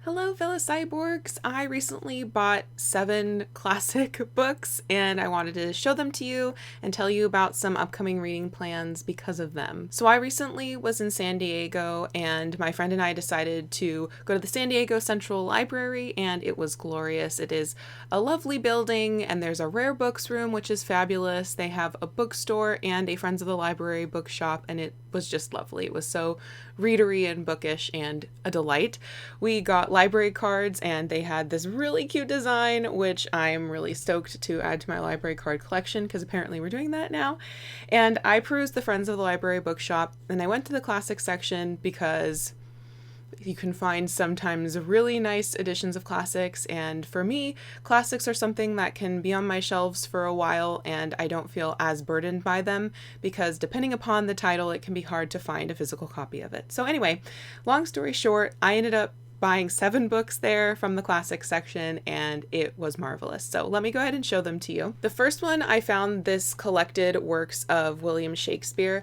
Hello, fellow cyborgs! I recently bought 7 classic books and I wanted to show them to you and tell you about some upcoming reading plans because of them. So I recently was in San Diego and my friend and I decided to go to the San Diego Central Library, and it was glorious. It is a lovely building and there's a rare books room, which is fabulous. They have a bookstore and a Friends of the Library bookshop, and it was just lovely. It was so readery and bookish and a delight. We got library cards and they had this really cute design, which I'm really stoked to add to my library card collection because apparently we're doing that now. And I perused the Friends of the Library bookshop and I went to the classic section because you can find sometimes really nice editions of classics, and for me, classics are something that can be on my shelves for a while and I don't feel as burdened by them because depending upon the title, it can be hard to find a physical copy of it. So anyway, long story short, I ended up buying 7 books there from the classics section and it was marvelous. So let me go ahead and show them to you. The first one, I found this collected works of William Shakespeare.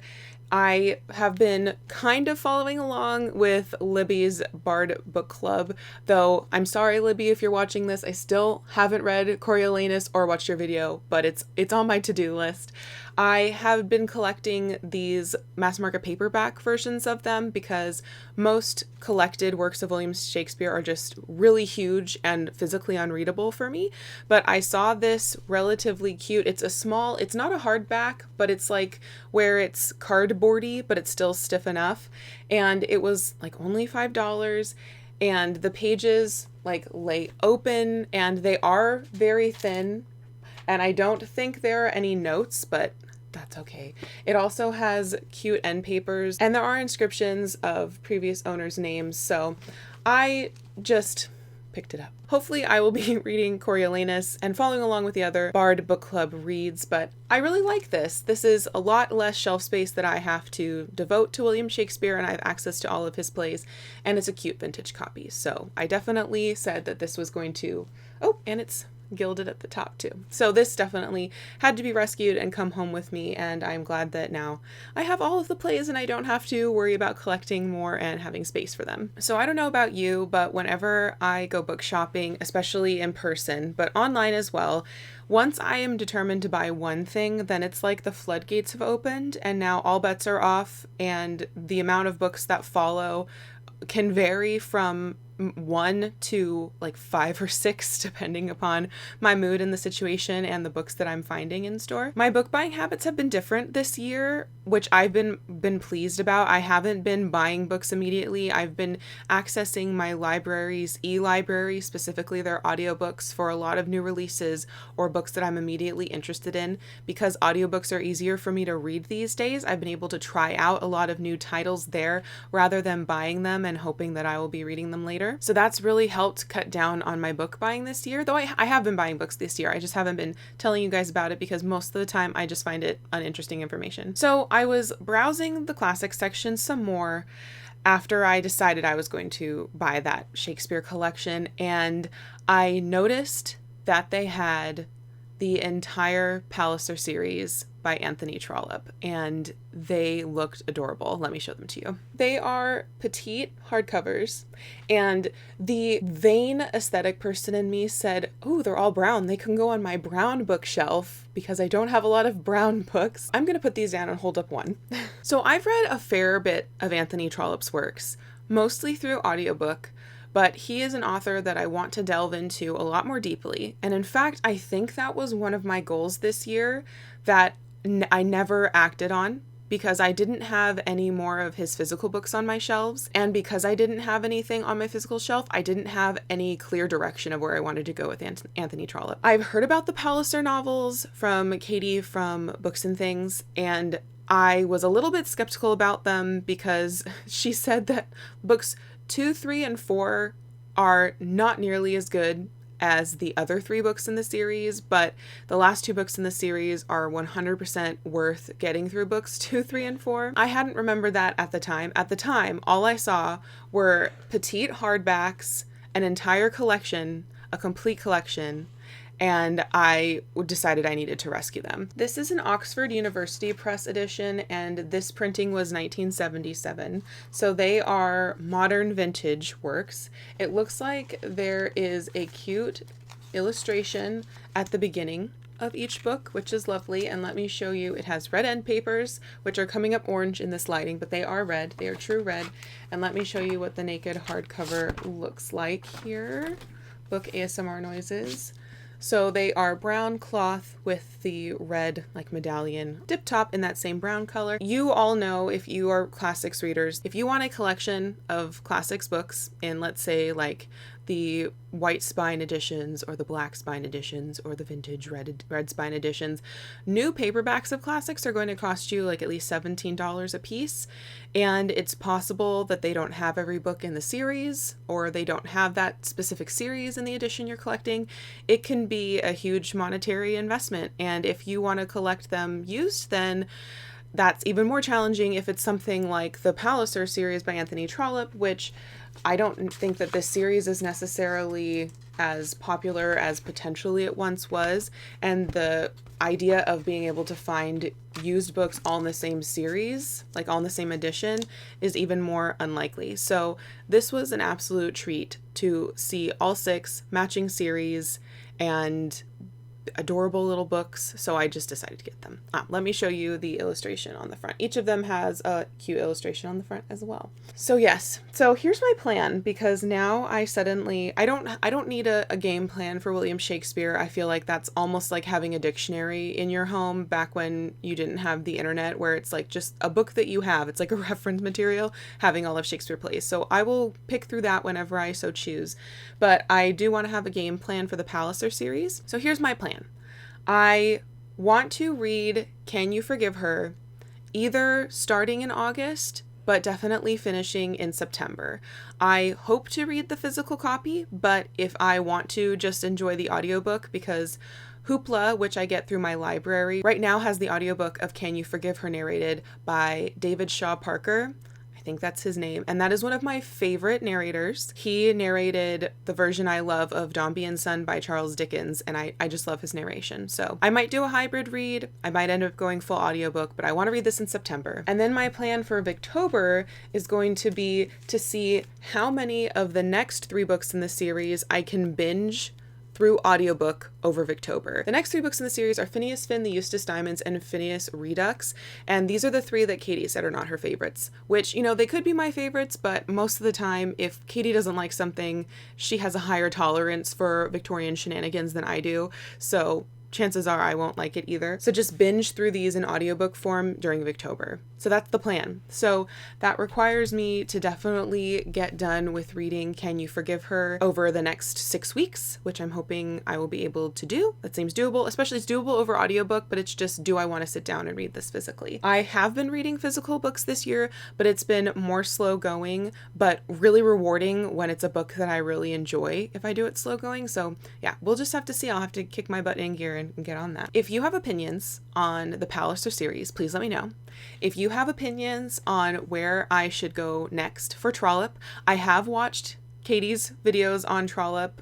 I have been kind of following along with Libby's Bard Book Club, though I'm sorry, Libby, if you're watching this, I still haven't read Coriolanus or watched your video, but it's on my to-do list. I have been collecting these mass market paperback versions of them because most collected works of William Shakespeare are just really huge and physically unreadable for me. But I saw this relatively cute. It's not a hardback, but it's like where it's cardboardy, but it's still stiff enough. And it was like only $5. And the pages like lay open and they are very thin. And I don't think there are any notes, but that's okay. It also has cute end papers and there are inscriptions of previous owners' names, so I just picked it up. Hopefully I will be reading Coriolanus and following along with the other Bard Book Club reads, but I really like this. This is a lot less shelf space that I have to devote to William Shakespeare, and I have access to all of his plays, and it's a cute vintage copy. So I definitely said that this was going to, oh, and it's gilded at the top too. So this definitely had to be rescued and come home with me, and I'm glad that now I have all of the plays and I don't have to worry about collecting more and having space for them. So I don't know about you, but whenever I go book shopping, especially in person, but online as well, once I am determined to buy one thing, then it's like the floodgates have opened and now all bets are off, and the amount of books that follow can vary from 1 to like 5 or 6 depending upon my mood and the situation and the books that I'm finding in store. My book buying habits have been different this year, which I've been pleased about. I haven't been buying books immediately. I've been accessing my library's e-library, specifically their audiobooks, for a lot of new releases or books that I'm immediately interested in. Because audiobooks are easier for me to read these days, I've been able to try out a lot of new titles there rather than buying them and hoping that I will be reading them later. So that's really helped cut down on my book buying this year, though I have been buying books this year. I just haven't been telling you guys about it because most of the time I just find it uninteresting information. So I was browsing the classics section some more after I decided I was going to buy that Shakespeare collection, and I noticed that they had the entire Palliser series by Anthony Trollope, and they looked adorable. Let me show them to you. They are petite hardcovers, and the vain aesthetic person in me said, oh, they're all brown. They can go on my brown bookshelf because I don't have a lot of brown books. I'm gonna put these down and hold up one. So I've read a fair bit of Anthony Trollope's works, mostly through audiobook, but he is an author that I want to delve into a lot more deeply. And in fact, I think that was one of my goals this year that I never acted on because I didn't have any more of his physical books on my shelves. And because I didn't have anything on my physical shelf, I didn't have any clear direction of where I wanted to go with Anthony Trollope. I've heard about the Palliser novels from Katie from Books and Things, and I was a little bit skeptical about them because she said that books 2, 3, and 4 are not nearly as good as the other 3 books in the series, but the last 2 books in the series are 100% worth getting through books 2, 3, and 4. I hadn't remembered that at the time. At the time, all I saw were petite hardbacks, an entire collection, a complete collection, and I decided I needed to rescue them. This is an Oxford University Press edition, and this printing was 1977. So they are modern vintage works. It looks like there is a cute illustration at the beginning of each book, which is lovely. And let me show you, it has red end papers, which are coming up orange in this lighting, but they are red. They are true red. And let me show you what the naked hardcover looks like here. Book ASMR noises. So they are brown cloth with the red like medallion dip top in that same brown color. You all know, if you are classics readers, if you want a collection of classics books in, let's say, like the white spine editions or the black spine editions or the vintage red spine editions, new paperbacks of classics are going to cost you like at least $17 a piece. And it's possible that they don't have every book in the series, or they don't have that specific series in the edition you're collecting. It can be a huge monetary investment. And if you want to collect them used, then that's even more challenging if it's something like the Palliser series by Anthony Trollope, which I don't think that this series is necessarily as popular as potentially it once was. And the idea of being able to find used books all in the same series, like all in the same edition, is even more unlikely. So this was an absolute treat to see all 6 matching series and adorable little books, so I just decided to get them. Let me show you the illustration on the front. Each of them has a cute illustration on the front as well. So yes, so here's my plan, because now I don't need a game plan for William Shakespeare. I feel like that's almost like having a dictionary in your home back when you didn't have the internet, where it's like just a book that you have. It's like a reference material, having all of Shakespeare plays. So I will pick through that whenever I so choose. But I do want to have a game plan for the Palliser series. So here's my plan. I want to read Can You Forgive Her, either starting in August, but definitely finishing in September. I hope to read the physical copy, but if I want to just enjoy the audiobook, because Hoopla, which I get through my library, right now has the audiobook of Can You Forgive Her narrated by David Shaw Parker. I think that's his name, and that is one of my favorite narrators. He narrated the version I love of Dombey and Son by Charles Dickens, and I just love his narration. So I might do a hybrid read. I might end up going full audiobook, but I want to read this in September. And then my plan for Victober is going to be to see how many of the next 3 books in the series I can binge through audiobook over Victober. The next 3 books in the series are Phineas Finn, the Eustace Diamonds, and Phineas Redux. And these are the 3 that Katie said are not her favorites, which, you know, they could be my favorites, but most of the time, if Katie doesn't like something, she has a higher tolerance for Victorian shenanigans than I do. So chances are I won't like it either. So just binge through these in audiobook form during Victober. So that's the plan. So that requires me to definitely get done with reading Can You Forgive Her over the next 6 weeks, which I'm hoping I will be able to do. That seems doable, especially it's doable over audiobook, but it's just, do I want to sit down and read this physically? I have been reading physical books this year, but it's been more slow going, but really rewarding when it's a book that I really enjoy if I do it slow going. So yeah, we'll just have to see. I'll have to kick my butt in gear and get on that. If you have opinions on the Palliser series, please let me know. If you have opinions on where I should go next for Trollope, I have watched Katie's videos on Trollope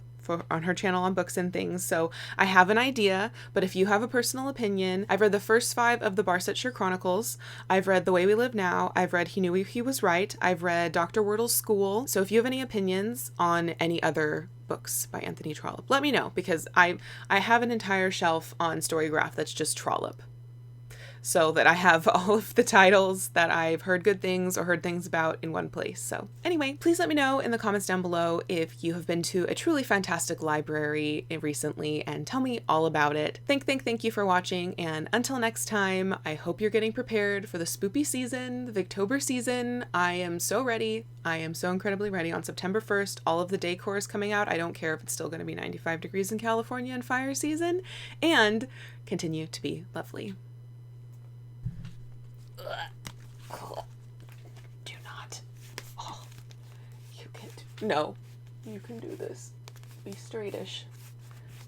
on her channel on Books and Things, so I have an idea. But if you have a personal opinion, I've read the first 5 of the Barsetshire Chronicles. I've read The Way We Live Now. I've read He Knew He Was Right. I've read Dr. Wordle's School. So if you have any opinions on any other books by Anthony Trollope, let me know, because I have an entire shelf on Storygraph that's just Trollope, so that I have all of the titles that I've heard good things or heard things about in one place. So anyway, please let me know in the comments down below if you have been to a truly fantastic library recently, and tell me all about it. Thank you for watching, and until next time, I hope you're getting prepared for the spoopy season, the Victober season. I am so ready. I am so incredibly ready. On September 1st, all of the decor is coming out. I don't care if it's still going to be 95 degrees in California and fire season, and continue to be lovely. Do not. Oh, you can. No, you can do this. Be straightish.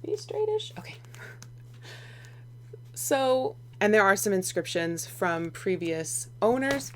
Be straightish. Okay. So, and there are some inscriptions from previous owners.